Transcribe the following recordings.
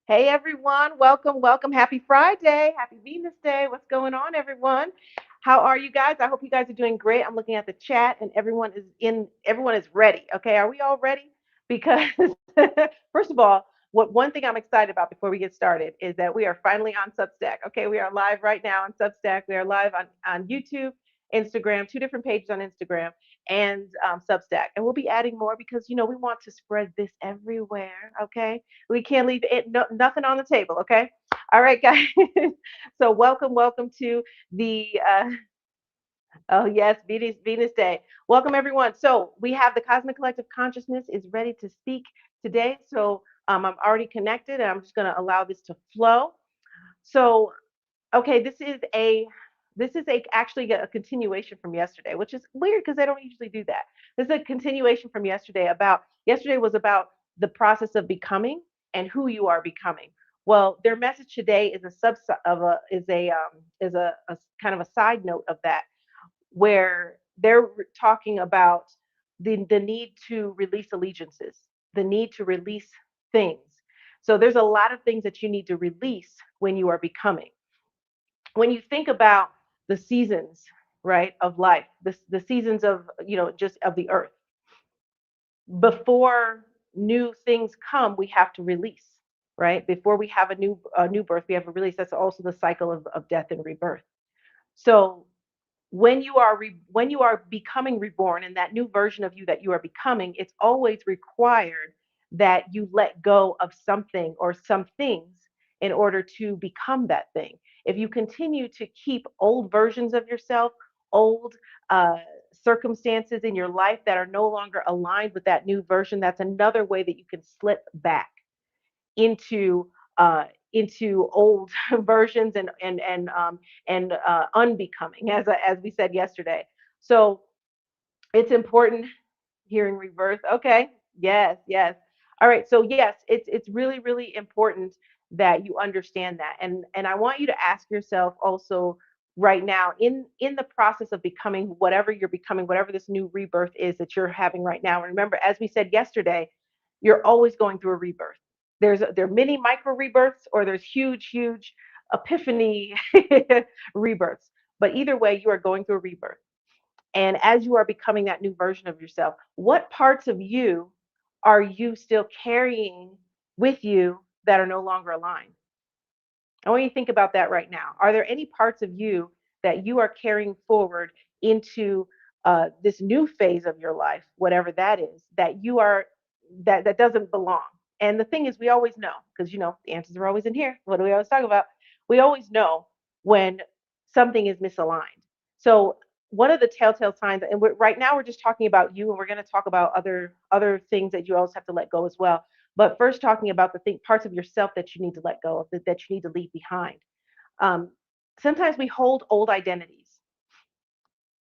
Hey everyone, welcome, welcome. Happy Friday. Happy Venus Day. What's going on, everyone? How are you guys? I hope you guys are doing great. I'm looking at the chat and everyone is ready. Okay, are we all ready? Because first of all, one thing I'm excited about before we get started is that we are finally on Substack. Okay, we are live right now on Substack. We are live on YouTube, Instagram, two different pages on Instagram and Substack. And we'll be adding more because we want to spread this everywhere. Okay, we can't leave nothing on the table. Okay. All right, guys. So welcome to the oh yes, Venus Day. Welcome everyone. So we have the Cosmic Collective Consciousness is ready to speak today. So I'm already connected, and I'm just going to allow this to flow. So okay, this is actually a continuation from yesterday, which is weird because I don't usually do that. This is a continuation from yesterday. About yesterday was about the process of becoming and who you are becoming. Well, their message today is a sub of a is a kind of a side note of that, where they're talking about the need to release allegiances, the need to release things. So there's a lot of things that you need to release when you are becoming. When you think about the seasons, right, of life, the seasons of, just of the earth, before new things come, we have to release, right? Before we have a new birth, we have a release. That's also the cycle of death and rebirth. So when you are becoming reborn, and that new version of you that you are becoming, it's always required that you let go of something or some things in order to become that thing. If you continue to keep old versions of yourself, old uh, circumstances in your life that are no longer aligned with that new version, that's another way that you can slip back into old versions and unbecoming, as we said yesterday. So it's important. Hearing rebirth. Okay. Yes. Yes. All right. So yes, it's really really important that you understand that, and I want you to ask yourself also right now, in the process of becoming whatever you're becoming, whatever this new rebirth is that you're having right now. And remember, as we said yesterday, you're always going through a rebirth. There are many micro rebirths, or there's huge epiphany rebirths. But either way, you are going through a rebirth. And as you are becoming that new version of yourself, what parts of you are you still carrying with you that are no longer aligned? I want you to think about that right now. Are there any parts of you that you are carrying forward into this new phase of your life, whatever that is, that you are that doesn't belong? And the thing is, we always know, because the answers are always in here. What do we always talk about? We always know when something is misaligned. So one of the telltale signs, and right now we're just talking about you, and we're going to talk about other things that you always have to let go as well. But first, talking about the parts of yourself that you need to let go of, that you need to leave behind. Um, Sometimes we hold old identities,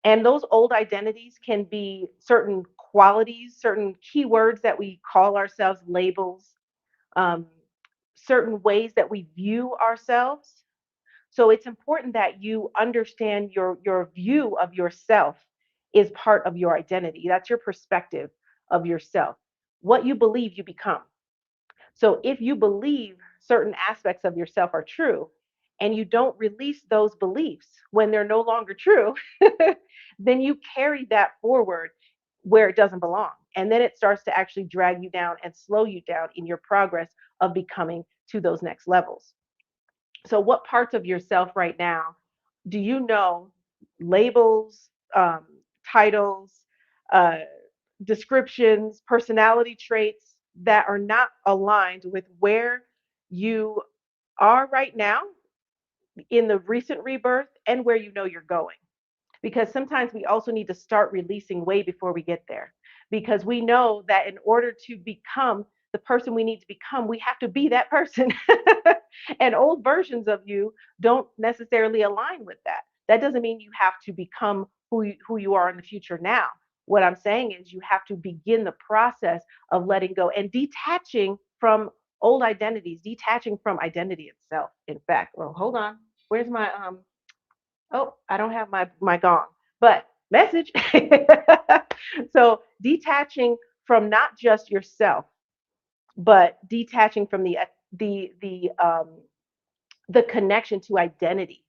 and those old identities can be certain qualities, certain keywords that we call ourselves, labels, um, certain ways that we view ourselves. So it's important that you understand your view of yourself is part of your identity. That's your perspective of yourself. What you believe, you become. So if you believe certain aspects of yourself are true, and you don't release those beliefs when they're no longer true, then you carry that forward where it doesn't belong. And then it starts to actually drag you down and slow you down in your progress of becoming to those next levels. So, what parts of yourself right now do you know, labels, titles, uh, descriptions, personality traits that are not aligned with where you are right now in the recent rebirth and where you know you're going? Because sometimes we also need to start releasing way before we get there, because we know that in order to become the person we need to become, we have to be that person. And old versions of you don't necessarily align with that. That doesn't mean you have to become who you are in the future now. What I'm saying is you have to begin the process of letting go and detaching from old identities, detaching from identity itself. In fact, well, hold on. Where's my Oh, I don't have my gong, but message. So detaching from not just yourself, but detaching from the the connection to identity.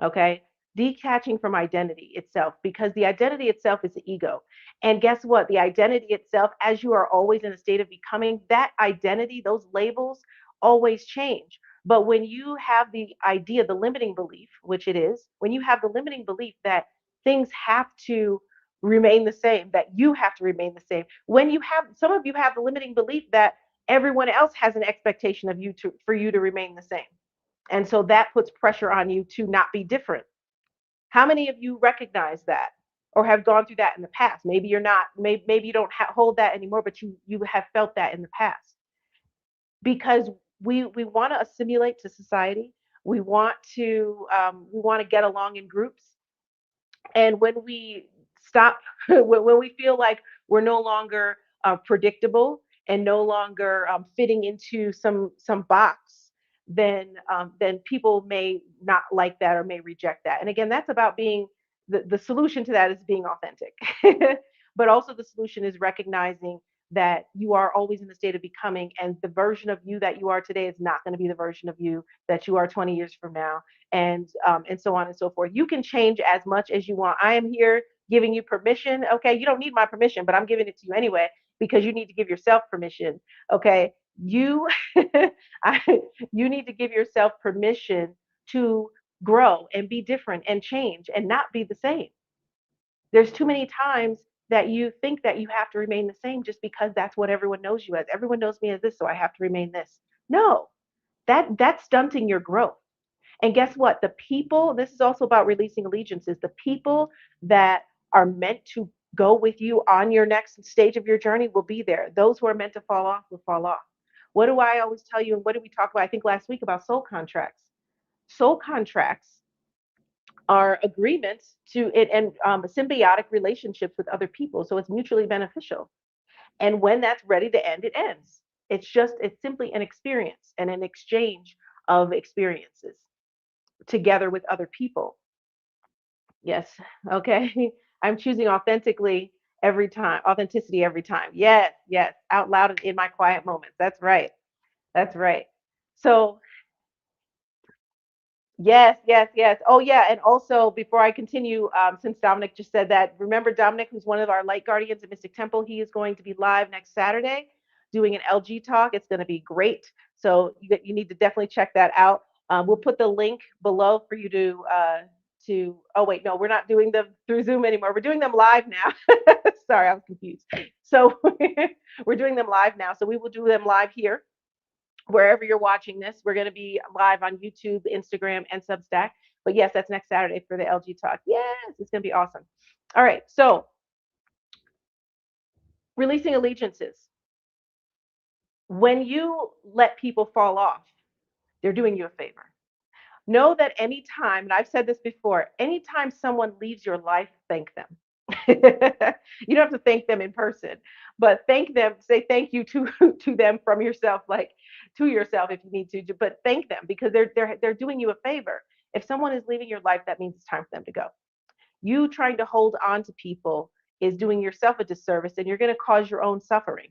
Okay, detaching from identity itself, because the identity itself is the ego. And guess what? The identity itself, as you are always in a state of becoming, that identity, those labels always change. But when you have the idea, the limiting belief, which it is, when you have the limiting belief that things have to remain the same, that you have to remain the same, when you have, some of you have the limiting belief that everyone else has an expectation of you to, for you to remain the same. And so that puts pressure on you to not be different. How many of you recognize that or have gone through that in the past? Maybe you're not, maybe you don't hold that anymore, but you have felt that in the past, because we want to assimilate to society. We want to get along in groups. And when we stop, when we feel like we're no longer predictable and no longer fitting into some box, then people may not like that or may reject that. And again, that's about being, the solution to that is being authentic. But also the solution is recognizing that you are always in the state of becoming, and the version of you that you are today is not going to be the version of you that you are 20 years from now, and so on and so forth. You can change as much as you want. I am here giving you permission. Okay, you don't need my permission, but I'm giving it to you anyway, because you need to give yourself permission. Okay, you I, you need to give yourself permission to grow and be different and change and not be the same. There's too many times that you think that you have to remain the same just because that's what everyone knows you as. Everyone knows me as this, so I have to remain this. No, that's stunting your growth. And guess what? The people, this is also about releasing allegiances. The people that are meant to go with you on your next stage of your journey will be there. Those who are meant to fall off will fall off. What do I always tell you? And what did we talk about? I think last week about soul contracts. Soul contracts are agreements to it, and symbiotic relationships with other people. So it's mutually beneficial. And when that's ready to end, it ends. It's simply an experience and an exchange of experiences together with other people. Yes. Okay. I'm choosing authentically every time, authenticity every time. Yes. Yes. Out loud in my quiet moments. That's right. That's right. So yes, yes, yes. Oh, yeah. And also, before I continue, since Dominic just said that, remember Dominic, who's one of our light guardians at Mystic Temple, he is going to be live next Saturday doing an LG talk. It's going to be great. So you need to definitely check that out. We'll put the link below for you to. Oh wait, no, we're not doing them through Zoom anymore. We're doing them live now. Sorry, I was confused. So we're doing them live now. So we will do them live here wherever you're watching this. We're going to be live on YouTube, Instagram, and Substack. But yes, that's next Saturday for the LG Talk. Yes, it's going to be awesome. All right. So, releasing allegiances. When you let people fall off, they're doing you a favor. Know that anytime, and I've said this before, anytime someone leaves your life, thank them. You don't have to thank them in person, but thank them, say thank you to to them from yourself, like to yourself if you need to, but thank them because they're doing you a favor. If someone is leaving your life, that means it's time for them to go. You trying to hold on to people is doing yourself a disservice, and you're going to cause your own suffering.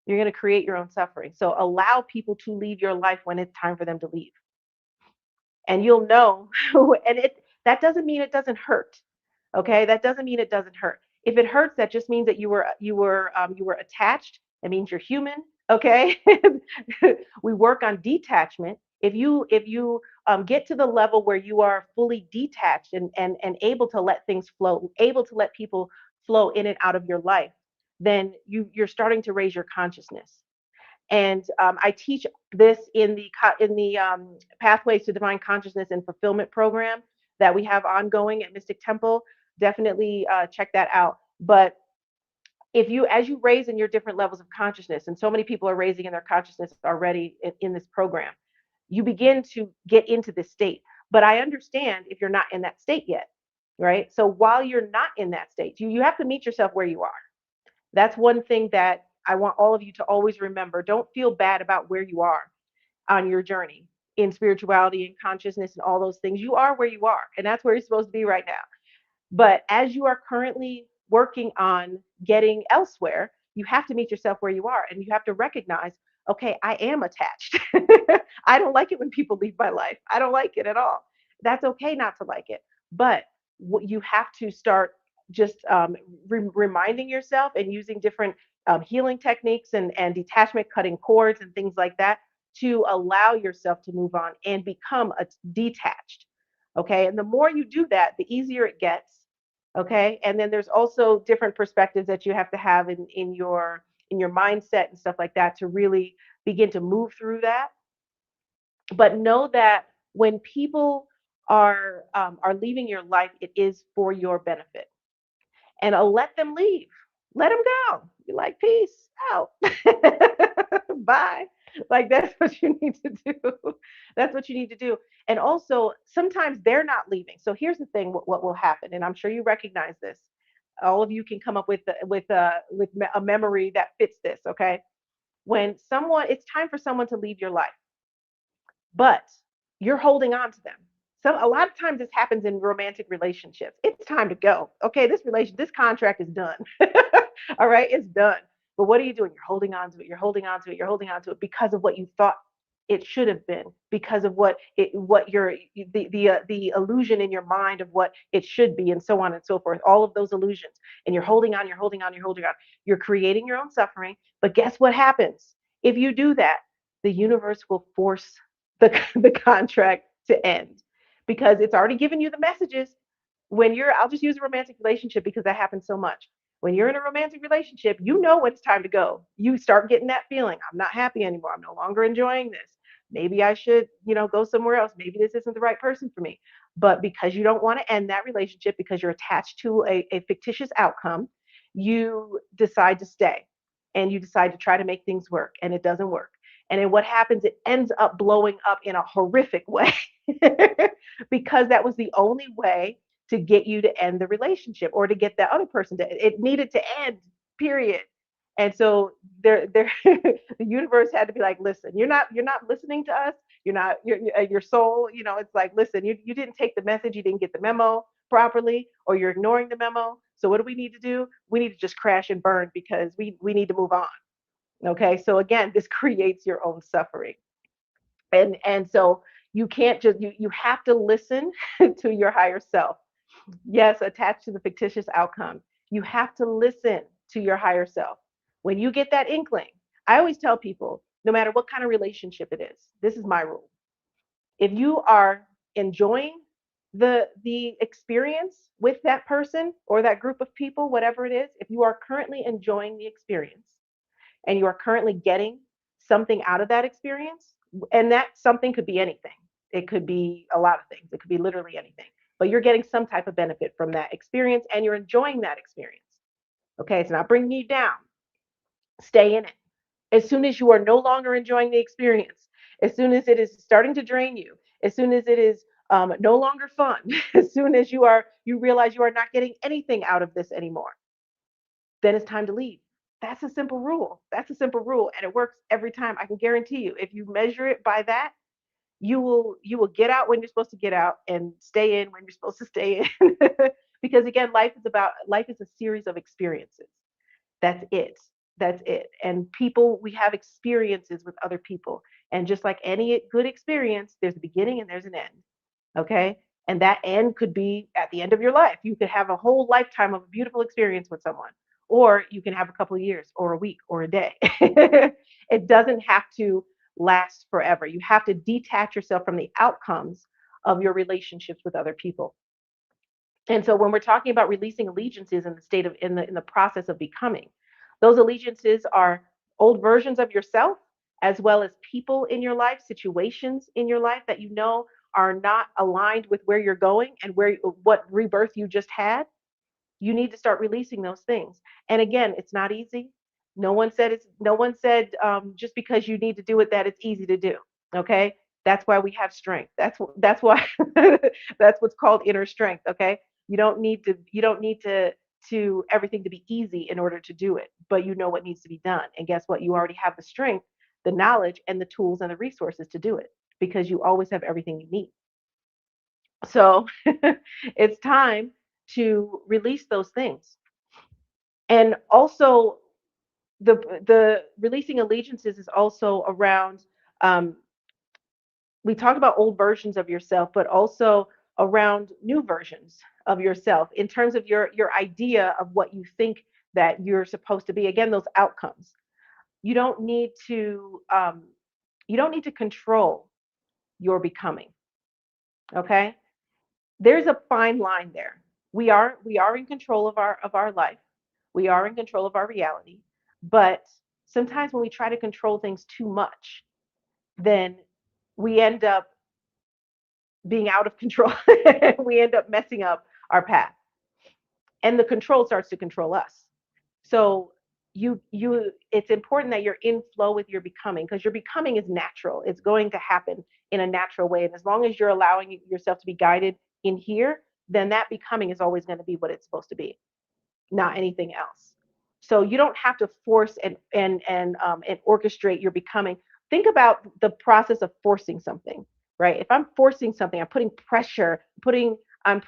You're going to create your own suffering. So allow people to leave your life when it's time for them to leave, and you'll know. And it that doesn't mean it doesn't hurt. Okay, that doesn't mean it doesn't hurt. If it hurts, that just means that you were attached. It means you're human. Okay. We work on detachment. If you get to the level where you are fully detached and able to let things flow, able to let people flow in and out of your life, then you're starting to raise your consciousness. And I teach this in the Pathways to Divine Consciousness and Fulfillment program that we have ongoing at Mystic Temple. Definitely check that out. But if you, as you raise in your different levels of consciousness, and so many people are raising in their consciousness already in this program, you begin to get into this state. But I understand if you're not in that state yet, right? So while you're not in that state, you have to meet yourself where you are. That's one thing that I want all of you to always remember. Don't feel bad about where you are on your journey in spirituality and consciousness and all those things. You are where you are, and that's where you're supposed to be right now. But as you are currently working on getting elsewhere, you have to meet yourself where you are, and you have to recognize, okay, I am attached. I don't like it when people leave my life. I don't like it at all. That's okay not to like it. But what you have to start just reminding yourself and using different healing techniques and detachment, cutting cords and things like that to allow yourself to move on and become detached. Okay. And the more you do that, the easier it gets. Okay. And then there's also different perspectives that you have to have in your mindset and stuff like that to really begin to move through that. But know that when people are leaving your life, it is for your benefit, and let them leave. Let them go. You're like, peace out. Bye. Like, that's what you need to do. That's what you need to do. And also, sometimes they're not leaving. So here's the thing: what will happen, and I'm sure you recognize this. All of you can come up with a memory that fits this. Okay, when someone, it's time for someone to leave your life, but you're holding on to them. So a lot of times this happens in romantic relationships. It's time to go. Okay, this contract is done. All right, it's done. But what are you doing? You're holding on to it. You're holding on to it. You're holding on to it because of what you thought it should have been, because of what your the illusion in your mind of what it should be, and so on and so forth. All of those illusions, and you're holding on. You're holding on. You're holding on. You're creating your own suffering. But guess what happens if you do that? The universe will force the contract to end because it's already given you the messages. When you're, I'll just use a romantic relationship because that happens so much. When you're in a romantic relationship, you know when it's time to go. You start getting that feeling, I'm not happy anymore, I'm no longer enjoying this, maybe I should, go somewhere else, maybe this isn't the right person for me. But because you don't want to end that relationship, because you're attached to a fictitious outcome, you decide to stay, and you decide to try to make things work, and it doesn't work. And then what happens? It ends up blowing up in a horrific way because that was the only way to get you to end the relationship, or to get that other person to, it needed to end, period. And so the universe had to be like, listen, you're not listening to us. You're not your soul. It's like, listen, you didn't take the message. You didn't get the memo properly, or you're ignoring the memo. So what do we need to do? We need to just crash and burn because we need to move on. Okay, so again, this creates your own suffering. And so you can't just, you have to listen to your higher self. Yes, attached to the fictitious outcome. You have to listen to your higher self. When you get that inkling, I always tell people, no matter what kind of relationship it is, this is my rule. If you are enjoying the experience with that person or that group of people, whatever it is, if you are currently enjoying the experience and you are currently getting something out of that experience, and that something could be anything. It could be a lot of things. It could be literally anything. But you're getting some type of benefit from that experience and you're enjoying that experience. Okay, it's not bringing you down. Stay in it. As soon as you are no longer enjoying the experience, as soon as it is starting to drain you, as soon as it is no longer fun, as soon as you realize you are not getting anything out of this anymore, then it's time to leave. That's a simple rule. That's a simple rule, and it works every time. I can guarantee you, if you measure it by that, you will get out when you're supposed to get out and stay in when you're supposed to stay in. Because again, life is a series of experiences. That's it. That's it. And people, we have experiences with other people. And just like any good experience, there's a beginning and there's an end. Okay. And that end could be at the end of your life. You could have a whole lifetime of a beautiful experience with someone, or you can have a couple of years, or a week, or a day. It doesn't have to last forever. You have to detach yourself from the outcomes of your relationships with other people. And so when we're talking about releasing allegiances in the state of in the process of becoming, those allegiances are old versions of yourself, as well as people in your life, situations in your life that are not aligned with where you're going and where what rebirth you just had. You need to start releasing those things. And again, it's not easy. No one said just because you need to do it that it's easy to do. Okay, that's why we have strength. That's why that's what's called inner strength. Okay, you don't need to everything to be easy in order to do it, but you know what needs to be done. And guess what? You already have the strength, the knowledge, and the tools and the resources to do it, because you always have everything you need. So it's time to release those things. And also, the releasing allegiances is also around, um, we talked about old versions of yourself, but also around new versions of yourself in terms of your idea of what you think that you're supposed to be. Again, those outcomes. You don't need to you don't need to control your becoming. Okay, there's a fine line there. We are in control of our life. We are in control of our reality, but sometimes when we try to control things too much, then we end up being out of control. We end up messing up our path, and the control starts to control us. So it's important that you're in flow with your becoming, because your becoming is natural. It's going to happen in a natural way, and as long as you're allowing yourself to be guided in here, then that becoming is always going to be what it's supposed to be, not anything else. So you don't have to force and orchestrate your becoming. Think about the process of forcing something, right? If I'm forcing something, I'm putting pressure, I'm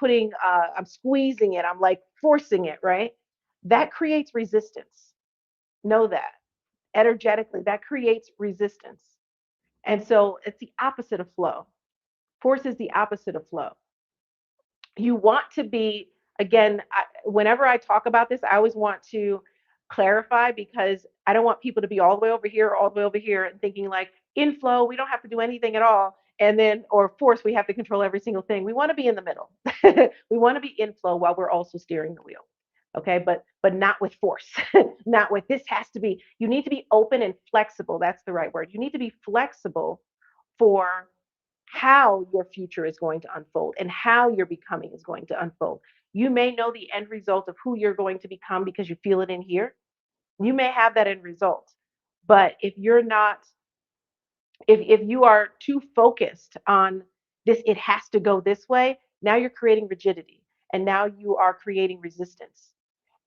squeezing it, I'm like forcing it, right? That creates resistance. Know that energetically, that creates resistance. And so it's the opposite of flow. Force is the opposite of flow. You want to be, again, whenever I talk about this, I always want to clarify, because I don't want people to be all the way over here, all the way over here, and thinking like in flow we don't have to do anything at all, and then, or force, we have to control every single thing. We want to be in the middle. We want to be in flow while we're also steering the wheel. Okay, but not with force. Not with this has to be. You need to be open and flexible. That's the right word. You need to be flexible for how your future is going to unfold and how your becoming is going to unfold. You may know the end result of who you're going to become because you feel it in here. You may have that end result. But if you're not, if you are too focused on this, it has to go this way, now you're creating rigidity, and now you are creating resistance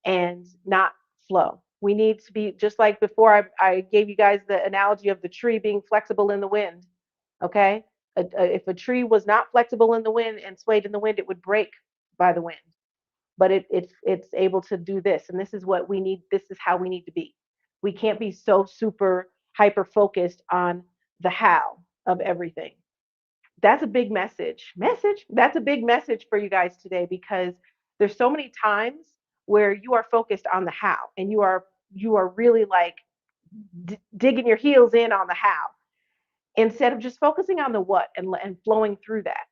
and not flow. We need to be, just like before, I gave you guys the analogy of the tree being flexible in the wind. Okay. If a tree was not flexible in the wind and swayed in the wind, it would break by the wind. But it's able to do this, and this is what we need. This is how we need to be. We can't be so super hyper focused on the how of everything. That's a big message. That's a big message for you guys today, because there's so many times where you are focused on the how, and you are really like digging your heels in on the how, instead of just focusing on the what, and flowing through that.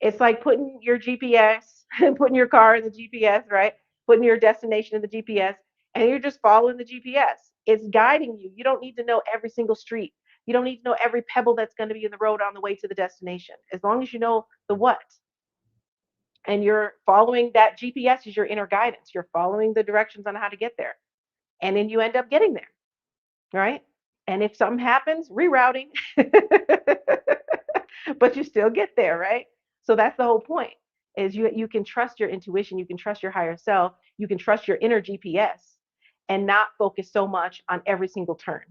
It's like putting your GPS, putting your car in the GPS, right? Putting your destination in the GPS, and you're just following the GPS. It's guiding you. You don't need to know every single street. You don't need to know every pebble that's going to be in the road on the way to the destination. As long as you know the what, and you're following that GPS is your inner guidance. You're following the directions on how to get there. And then you end up getting there, right? And if something happens, rerouting. But you still get there, right? So that's the whole point, is you can trust your intuition, you can trust your higher self, you can trust your inner GPS, and not focus so much on every single turn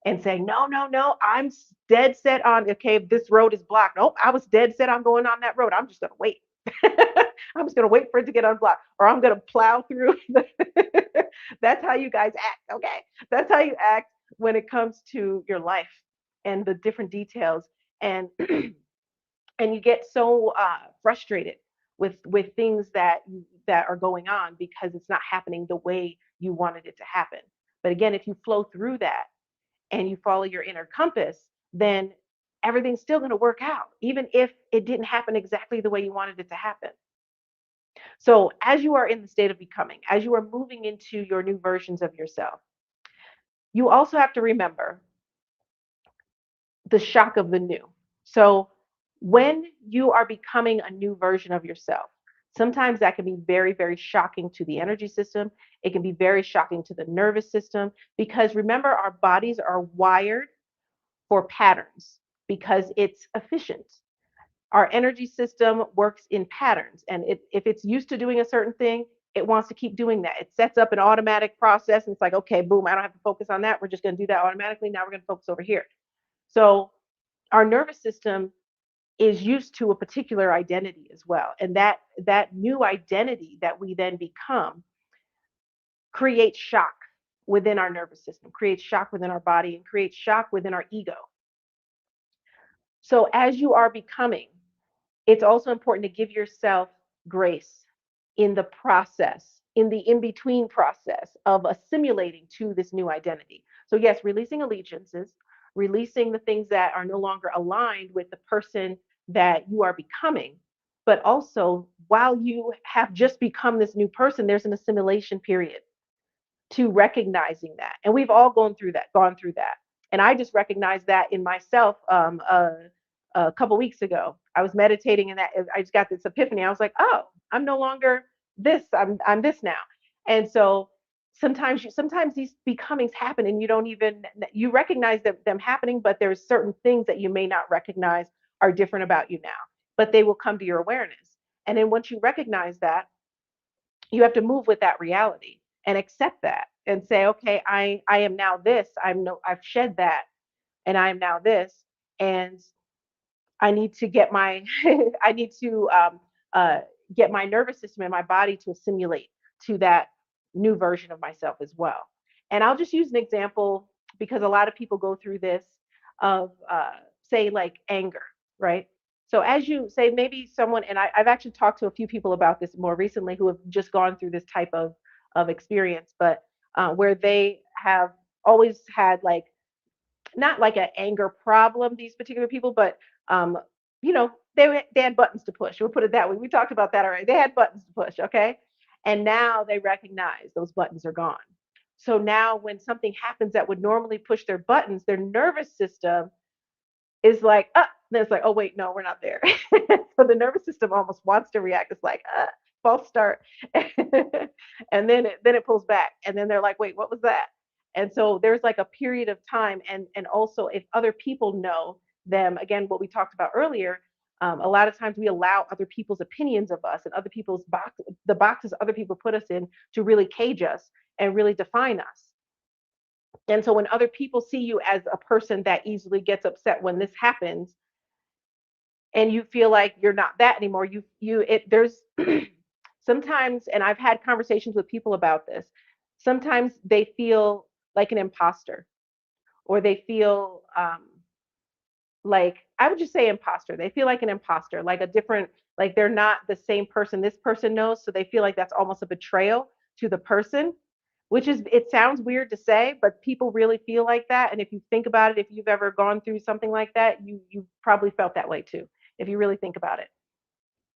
and saying, no, no, no, I'm dead set on, okay, this road is blocked. Nope, I was dead set on going on that road. I'm just going to wait. I'm just going to wait for it to get unblocked, or I'm going to plow through. That's how you guys act, okay? That's how you act when it comes to your life and the different details. And and you get so frustrated with things that are going on because it's not happening the way you wanted it to happen. But again, if you flow through that and you follow your inner compass, then everything's still going to work out, even if it didn't happen exactly the way you wanted it to happen. So as you are in the state of becoming, as you are moving into your new versions of yourself, you also have to remember the shock of the new. So when you are becoming a new version of yourself, sometimes that can be very, very shocking to the energy system. It can be very shocking to the nervous system, because remember, our bodies are wired for patterns because it's efficient. Our energy system works in patterns, and if it's used to doing a certain thing, it wants to keep doing that. It sets up an automatic process, and it's like, okay, boom, I don't have to focus on that. We're just going to do that automatically. Now we're going to focus over here. So our nervous system is used to a particular identity as well, and that new identity that we then become creates shock. within our nervous system, creates shock within our body, and creates shock within our ego. So as you are becoming, it's also important to give yourself grace in the process, in the in between process of assimilating to this new identity. So, yes, releasing allegiances, releasing the things that are no longer aligned with the person that you are becoming. But also, while you have just become this new person, there's an assimilation period to recognizing that. And we've all gone through that. And I just recognized that in myself a couple weeks ago. I was meditating and that I just got this epiphany. I was like, oh, I'm no longer this. I'm this now. And so sometimes these becomings happen and you don't even you recognize them happening, but there's certain things that you may not recognize are different about you now, but they will come to your awareness. And then once you recognize that, you have to move with that reality and accept that and say, okay, I am now this. I've shed that and I am now this. And I need to get my I need to uh, get my nervous system and my body to assimilate to that new version of myself as well. And I'll just use an example because a lot of people go through this of say like anger, right? So as you say, maybe someone, and I've actually talked to a few people about this more recently who have just gone through this type of experience, but where they have always had like not like an anger problem, these particular people, but um, they had buttons to push. We'll put it that way. We talked about that already. They had buttons to push, okay? And now they recognize those buttons are gone. So now when something happens that would normally push their buttons, their nervous system is like, then it's like, oh wait, no, we're not there. So the nervous system almost wants to react. It's like, false start, and then it pulls back, and then they're like, wait, what was that? And so there's like a period of time, and also if other people know them, again, what we talked about earlier. A lot of times we allow other people's opinions of us and other people's the boxes other people put us in to really cage us and really define us. And so when other people see you as a person that easily gets upset when this happens, and you feel like you're not that anymore, there's sometimes, and I've had conversations with people about this, sometimes they feel like an imposter, or they feel like, I would just say imposter. They feel like an imposter, like a different, like they're not the same person this person knows. So they feel like that's almost a betrayal to the person, which is, it sounds weird to say, but people really feel like that. And if you think about it, if you've ever gone through something like that, you probably felt that way too, if you really think about it,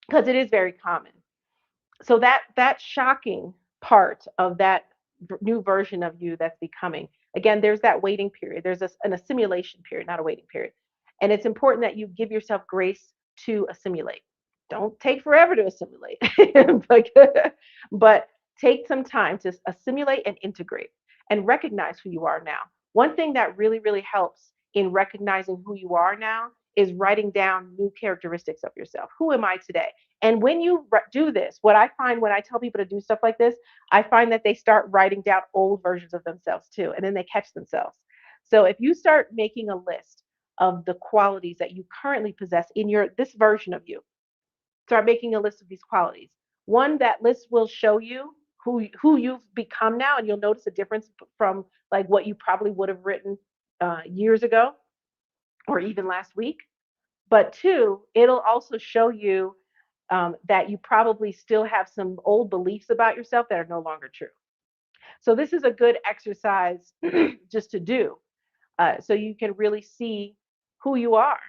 because it is very common. So that shocking part of that new version of you that's becoming, again, there's that waiting period, there's an assimilation period, not a waiting period. And it's important that you give yourself grace to assimilate. Don't take forever to assimilate, but take some time to assimilate and integrate and recognize who you are now. One thing that really really helps in recognizing who you are now is writing down new characteristics of yourself. Who am I today? And when you do this, what I find when I tell people to do stuff like this, I find that they start writing down old versions of themselves too, and then they catch themselves. So if you start making a list of the qualities that you currently possess in your this version of you, start making a list of these qualities. One, that list will show you who you've become now, and you'll notice a difference from like what you probably would have written years ago or even last week. But two, it'll also show you that you probably still have some old beliefs about yourself that are no longer true. So this is a good exercise just to do, so you can really see who you are,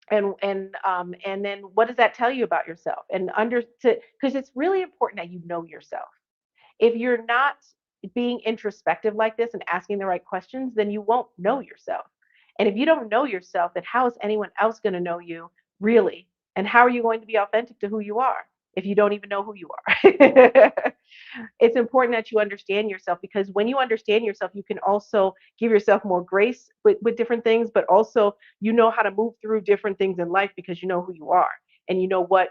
and then what does that tell you about yourself, and under to because it's really important that you know yourself. If you're not being introspective like this and asking the right questions, then you won't know yourself. And if you don't know yourself, then how is anyone else going to know you really? And how are you going to be authentic to who you are if you don't even know who you are? It's important that you understand yourself, because when you understand yourself, you can also give yourself more grace with different things, but also you know how to move through different things in life because you know who you are, and you know what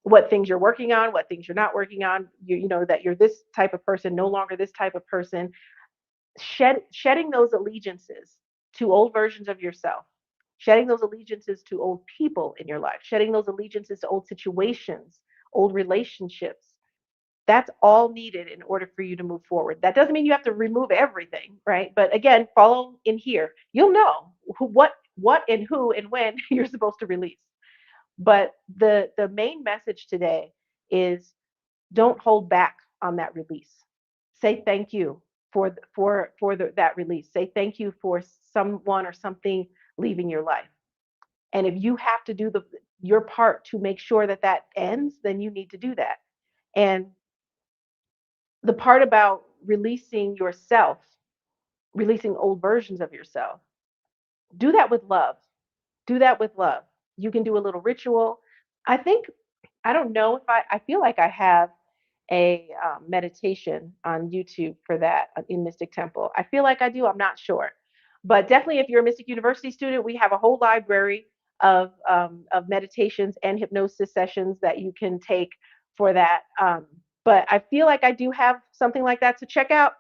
what things you're working on, what things you're not working on. You know that you're this type of person, no longer this type of person. Shedding those allegiances to old versions of yourself, shedding those allegiances to old people in your life, shedding those allegiances to old situations, old relationships, That's all needed in order for you to move forward. That doesn't mean you have to remove everything, right? But again, follow in here. You'll know what and who and when you're supposed to release. But the main message today is don't hold back on that release. Say thank you that release. Say thank you for someone or something leaving your life. And if you have to do your part to make sure that that ends, then you need to do that. And the part about releasing yourself, releasing old versions of yourself, do that with love. Do that with love. You can do a little ritual. I think, I don't know if I feel like I have a meditation on YouTube for that in Mystic Temple. I feel like I do. I'm not sure. But definitely, if you're a Mystic University student, we have a whole library of meditations and hypnosis sessions that you can take for that. But I feel like I do have something like that. So check out.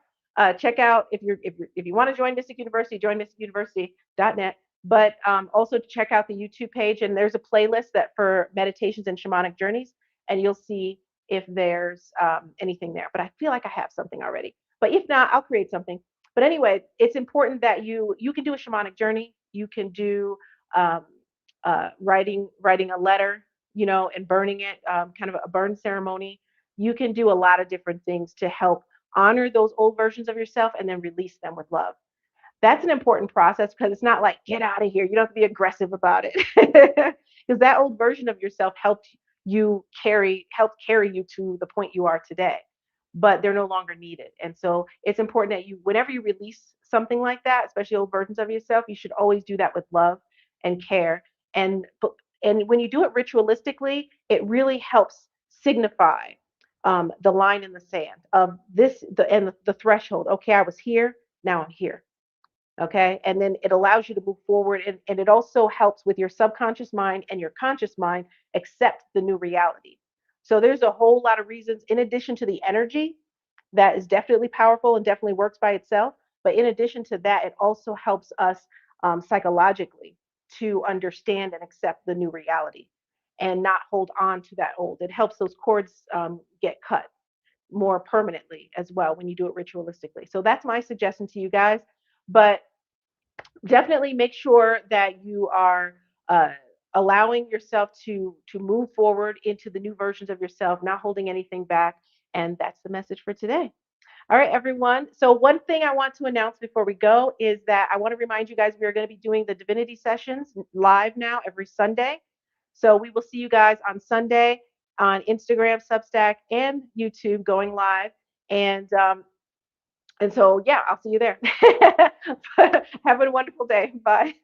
Check out if you want to join Mystic University, join mysticuniversity.net. But also to check out the YouTube page, and there's a playlist that for meditations and shamanic journeys, and you'll see if there's anything there. But I feel like I have something already. But if not, I'll create something. But anyway, it's important that you can do a shamanic journey. You can do um, writing a letter, and burning it, kind of a burn ceremony. You can do a lot of different things to help honor those old versions of yourself and then release them with love. That's an important process because it's not like get out of here. You don't have to be aggressive about it because that old version of yourself helped carry you to the point you are today, but they're no longer needed. And so it's important that whenever you release something like that, especially old versions of yourself, you should always do that with love and care. And and when you do it ritualistically, it really helps signify the line in the sand of the threshold. Okay, I was here. Now I'm here. Okay, and then it allows you to move forward, and it also helps with your subconscious mind and your conscious mind accept the new reality. So there's a whole lot of reasons in addition to the energy that is definitely powerful and definitely works by itself, but in addition to that, it also helps us psychologically to understand and accept the new reality and not hold on to that old. It helps those cords get cut more permanently as well when you do it ritualistically. So that's my suggestion to you guys. But definitely make sure that you are uh, allowing yourself to move forward into the new versions of yourself, not holding anything back. And that's the message for today. All right, everyone. So one thing I want to announce before we go is that I want to remind you guys we are going to be doing the divinity sessions live now every Sunday. So we will see you guys on Sunday on Instagram, Substack, and YouTube going live. And so, yeah, I'll see you there. Have a wonderful day. Bye.